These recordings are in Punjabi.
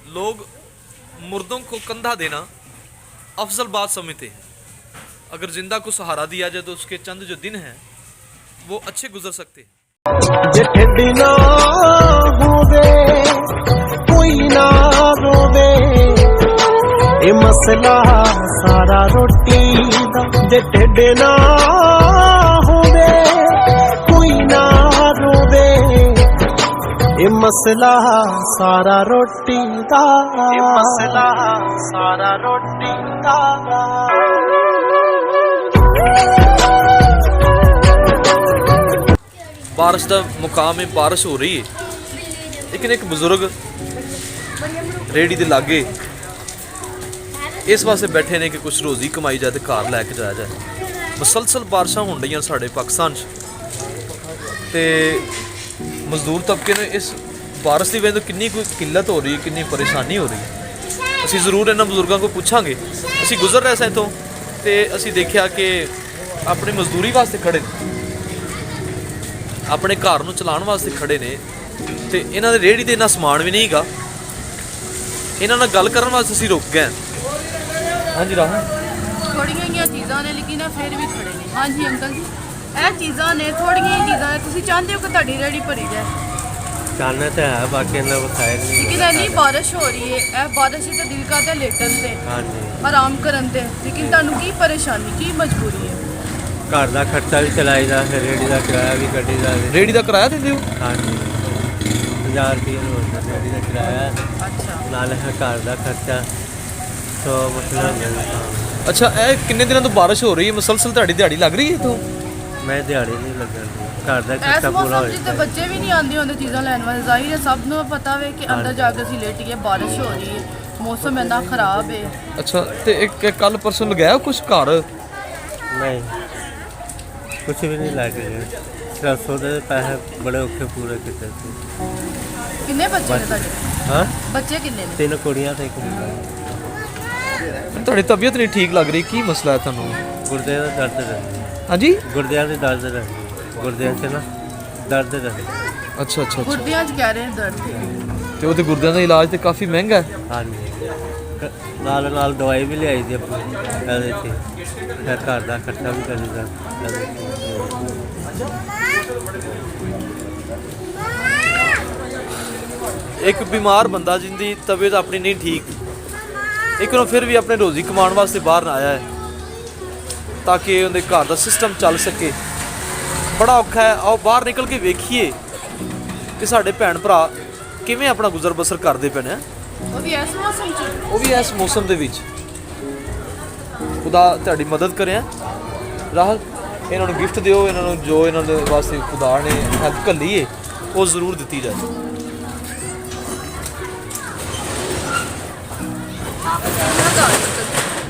लोग मुर्दों को कंधा देना अफजल बात समझते हैं। अगर जिंदा को सहारा दिया जाए तो उसके चंद जो दिन हैं वो अच्छे गुजर सकते हैं। कोई ना रोवे ए मसला सारा रोटी दा, जे ढिड ना होवे कोई ना रोवे ए मसला सारा रोटी दा, ए मसला सारा रोटी दा। बारिश का मुकाम है, बारिश हो रही है लेकिन एक बुजुर्ग रेहड़ी दे लागे इस वास्ते बैठे ने कि कुछ रोजी कमाई जाए तो घर लैके जाया जाए। मुसलसल बारिशां होण डईयां साडे पाकिस्तान ते मजदूर तबके ने इस बारिश की वजह तो कितनी कोई किल्लत हो रही है, कितनी परेशानी हो रही है। असीं जरूर इन्हां बजुर्गों को पूछांगे। असीं गुजर रहे सां इत्थों ते असीं देखिया कि अपनी मजदूरी वास्ते खड़े अपने घर नूं चलाउण वास्ते खड़े ने ते इन्हां दे रेहड़ी ते इन्ना समान भी नहीं गा। इन्हां नाल गल करन वास्ते असीं रुक गए। हाँ जी राहुल, थोड़ियां ही चीज़ां ने लेकिन फिर भी खड़े ने। हाँ जी अंकल जी, ਇਹ ਚੀਜ਼ਾਂ ਨੇ, ਥੋੜੀਆਂ ਹੀ ਚੀਜ਼ਾਂ ਨੇ। ਤੁਸੀਂ ਚਾਹੁੰਦੇ ਹੋ ਕਿ ਤੁਹਾਡੀ ਰੇਹੜੀ ਭਰੀ ਜਾਏ? ਚਾਹਨਾ ਤਾਂ ਹੈ, ਬਾਕੀ ਇਹਨਾਂ ਬਖਾਇਰ ਨਹੀਂ। लेकिन ਇੰਨੀ ਬਾਰਿਸ਼ ਹੋ ਰਹੀ ਹੈ, ਇਹ ਬਾਰਿਸ਼ ਤੇ ਦਿਲ ਕਰਦਾ ਲੇਟਣ ਤੇ, ਆਰਾਮ ਕਰਨ ਤੇ। ਲੇਕਿਨ ਤੁਹਾਨੂੰ ਕੀ ਪਰੇਸ਼ਾਨੀ, ਕੀ ਮਜਬੂਰੀ ਹੈ? ਘਰ ਦਾ ਖਰਚਾ ਵੀ ਚਲਾਈਦਾ, ਫਿਰ ਰੇਹੜੀ ਦਾ ਕਿਰਾਇਆ ਵੀ ਕੱਢੀਦਾ। रेहड़ी का किराया दिंदे हो? ਹਾਂਜੀ 1000 ਰੁਪਏ ਰੋਜ਼ ਦਾ ਰੇਹੜੀ ਦਾ ਕਿਰਾਇਆ। ਅੱਛਾ, ਨਾਲ ਹੈ ਘਰ ਦਾ ਖਰਚਾ, ਸੋ ਮਸਲਾ ਨਹੀਂ। अच्छा, किन्ने दिनों तो बारिश हो रही है, मुसलसल ਤੁਹਾਡੀ ਦਿਹਾੜੀ ਲੱਗ ਰਹੀ है तो? ਮੈਂ ਦਿਹਾੜੀ ਨਹੀਂ ਲੱਗਣ ਘਰ ਦਾ ਖਰਚਾ ਪੂਰਾ ਹੋ ਜਾਂਦਾ। ਬੱਚੇ ਵੀ ਨਹੀਂ ਆਉਂਦੇ ਹੁੰਦੇ ਚੀਜ਼ਾਂ ਲੈਣ ਵਾਸਤੇ। ਜ਼ਾਹਿਰ ਹੈ ਸਭ ਨੂੰ ਪਤਾ ਵੇ ਕਿ ਅੰਦਰ ਜਾ ਕੇ ਅਸੀਂ ਲੇਟੀਏ, ਬਾਰਿਸ਼ ਹੋ ਰਹੀ ਹੈ, ਮੌਸਮ ਇੰਨਾ ਖਰਾਬ ਹੈ। ਅੱਛਾ, ਤੇ ਇੱਕ ਕੱਲ ਪਰਸੋਂ ਲਗਾਇਆ ਕੁਝ ਘਰ? ਨਹੀਂ, ਕੁਝ ਵੀ ਨਹੀਂ ਲੱਗ ਰਿਹਾ। ਰਸੋਂ ਦੇ ਪੈਸੇ ਬੜੇ ਔਖੇ ਪੂਰੇ ਕੀਤੇ ਸੀ। ਕਿੰਨੇ ਬੱਚੇ ਨੇ ਤੁਹਾਡੇ? ਹਾਂ, ਬੱਚੇ ਕਿੰਨੇ ਨੇ? 3 ਕੁੜੀਆਂ ਤੇ 1 ਮੁੰਡਾ। ਤੁਹਾਡੀ ਤਬੀਅਤ ਨਹੀਂ ਠੀਕ ਲੱਗ ਰਹੀ, ਕੀ ਮਸਲਾ ਹੈ ਤੁਹਾਨੂੰ? ਗੁਰਦੇ ਦਾ ਦਰਦ ਰਹਿੰਦਾ। ਹਾਂਜੀ, ਗੁਰਦਿਆਂ ਦੇ ਦਰਦ ਰਹਿੰਦਾ, ਗੁਰਦਿਆਂ 'ਚ ਨਾ ਦਰਦ ਰਹਿੰਦਾ। ਅੱਛਾ ਅੱਛਾ, ਗੁਰਦਿਆਂ 'ਚ ਕਹਿ ਰਹੇ ਦਰਦ। ਤੇ ਉਹਦੇ ਗੁਰਦਿਆਂ ਦਾ ਇਲਾਜ ਤੇ ਕਾਫੀ ਮਹਿੰਗਾ ਹੈ। ਹਾਂਜੀ, ਨਾਲ ਨਾਲ ਦਵਾਈ ਵੀ ਲਿਆਈ ਦੀ ਇਹਦੇ 'ਚ, ਫਿਰ ਘਰ ਦਾ ਖਰਚਾ ਵੀ ਕਰੀਦਾ। ਇੱਕ ਬਿਮਾਰ ਬੰਦਾ ਜਿੰਦੀ ਤਬੀਅਤ ਆਪਣੀ ਨਹੀਂ ਠੀਕ, ਇੱਕ ਨੂੰ ਫਿਰ ਵੀ ਆਪਣੇ ਰੋਜ਼ੀ ਕਮਾਉਣ ਵਾਸਤੇ ਬਾਹਰ ਆਇਆ ਹੈ ਤਾਂ ਕਿ ਉਹਦੇ ਘਰ ਦਾ ਸਿਸਟਮ ਚੱਲ ਸਕੇ। ਬੜਾ ਔਖਾ ਹੈ। ਆਓ ਬਾਹਰ ਨਿਕਲ ਕੇ ਵੇਖੀਏ ਕਿ ਸਾਡੇ ਭੈਣ ਭਰਾ ਕਿਵੇਂ ਆਪਣਾ ਗੁਜ਼ਰ ਬਸਰ ਕਰਦੇ ਪਏ ਨੇ। ਉਹ ਵੀ ਇਸ ਮੌਸਮ ਦੇ ਵਿੱਚ। ਖੁਦਾ ਤੁਹਾਡੀ ਮਦਦ ਕਰੇ। ਰਾਹੁਲ, ਇਹਨਾਂ ਨੂੰ ਗਿਫਟ ਦਿਓ, ਇਹਨਾਂ ਨੂੰ ਜੋ ਇਹਨਾਂ ਦੇ ਵਾਸਤੇ ਖੁਦਾ ਨੇ ਹੈਲਪ ਘੱਲੀ ਹੈ ਉਹ ਜ਼ਰੂਰ ਦਿੱਤੀ ਜਾਏ।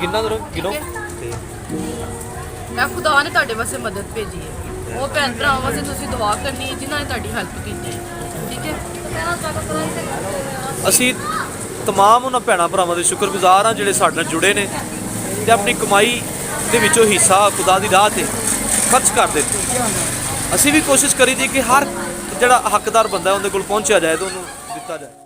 ਕਿੰਨਾ ਦਰ ਕਿਲੋ? ਮੈਂ ਖੁਦਾ ਨੇ ਤੁਹਾਡੇ ਵਾਸਤੇ ਮਦਦ ਭੇਜੀ ਹੈ। ਉਹ ਭੈਣ ਭਰਾਵਾਂ ਵਾਸਤੇ ਤੁਸੀਂ ਦੁਆ ਕਰਨੀ ਹੈ ਜਿਨ੍ਹਾਂ ਨੇ ਤੁਹਾਡੀ ਹੈਲਪ ਕੀਤੀ ਹੈ। ਠੀਕ ਹੈ, ਅਸੀਂ तमाम ਉਹਨਾਂ ਭੈਣਾਂ ਭਰਾਵਾਂ ਦੇ ਸ਼ੁਕਰਗੁਜ਼ਾਰ ਹਾਂ ਜਿਹੜੇ ਸਾਡੇ ਨਾਲ ਜੁੜੇ ਨੇ ਤੇ ਆਪਣੀ ਕਮਾਈ ਦੇ ਵਿੱਚੋਂ ਹਿੱਸਾ ਖੁਦਾ ਦੀ ਰਾਹ ਤੇ ਖਰਚ ਕਰਦੇ ਨੇ। ਅਸੀਂ ਵੀ ਕੋਸ਼ਿਸ਼ ਕਰੀਦੀ ਕਿ ਹਰ ਜਿਹੜਾ ਹੱਕਦਾਰ ਬੰਦਾ ਉਹਦੇ ਕੋਲ ਪਹੁੰਚਿਆ ਜਾਏ ਤੇ ਉਹਨੂੰ ਦਿੱਤਾ ਜਾਏ।